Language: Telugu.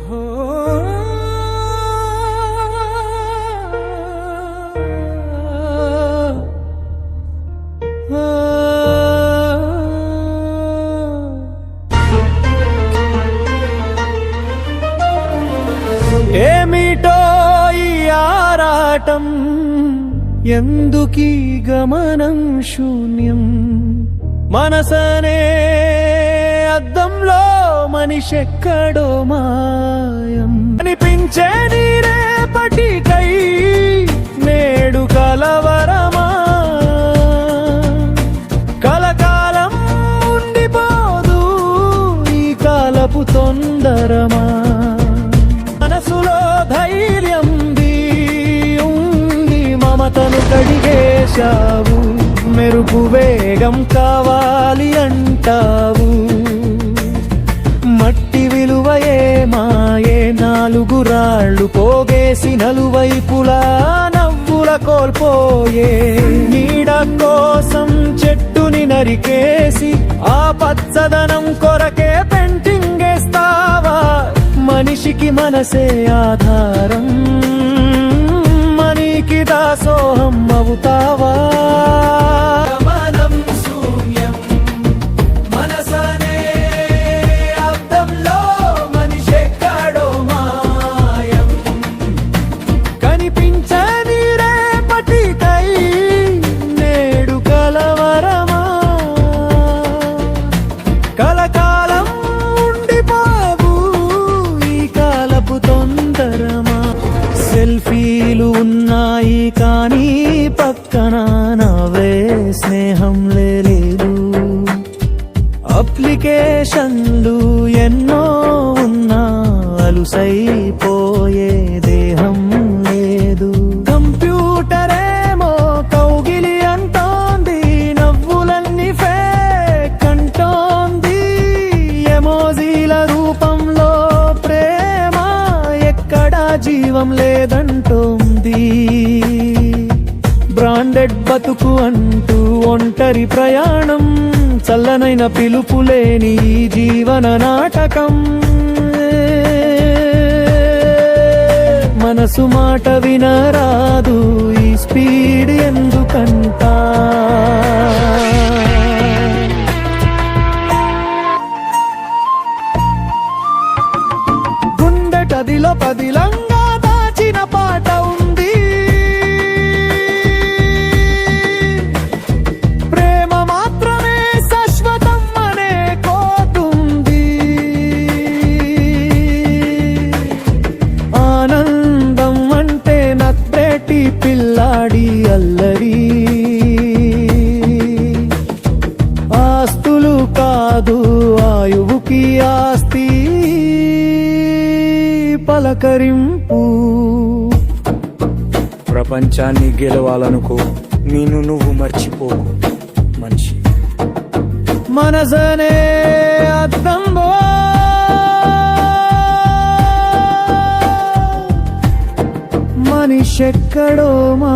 ఏమిటో ఈ ఆరాటం, ఎందుకీ గమనం శూన్యం, మనసనే అద్దంలో మనిషెక్కడో మాయం అనిపించే నీ రేపటికై నేడు కలవరమా, కలకాలం ఉండిపోదు ఈ కాలపు తొందరమా, మనసులో ధైర్యం ఉంది మమతను కడిగేశావు, మెరుపు వేగం కావాలి అంటావు, మట్టి విలువయే మాయే నాలుగు రాళ్ళు పోగేసి నలువైపులా నవ్వుల కోల్పోయే, నీడ కోసం చెట్టుని నరికేసి ఆ పచ్చదనం కొరకే పెయింటింగ్ వేస్తావా, మనిషికి మనసే ఆధారం మనీకి దాసోహం అవుతావా, కలకాలం ఉండిపోవు ఈ కాలపు తొందరమా, సెల్ఫీలు ఉన్నాయి కానీ పక్కన నవ్వే స్నేహం లేదు, అప్లికేషన్లు ఎన్నో ఉన్నా అలుసైపోయే దేహం లేదు, కంప్యూటరేమో కౌగిలి అంటోంది నవ్వులన్నీ ఫేక్ అంటోంది, ఎమోజీల రూపంలో ప్రేమ ఎక్కడా జీవం లేదంటోంది, బ్రాండెడ్ బతుకు అంటూ ఒంటరి ప్రయాణం, చల్లనైన పిలుపులేని జీవన నాటకం, మనసు మాట వినరాదు ఈ స్పీడ్ ఎందుకంటా, గుండెటదిలో పదిలంగా దాచిన పాట ఉంది, ప్రేమ మాత్రమే శాశ్వతం అనే కోటుంది, ఆనందం అంటే నక్రేటి పిల్లాడి అల్లరి, ఆస్తులు కాదు ఆయువుకి ఆస్తి పలకరింపు, ప్రపంచాన్ని గెలవాలనుకో నిన్ను నువ్వు మర్చిపోకు మనిషి, మనసనే అద్దంబో మనిషెక్కడో మా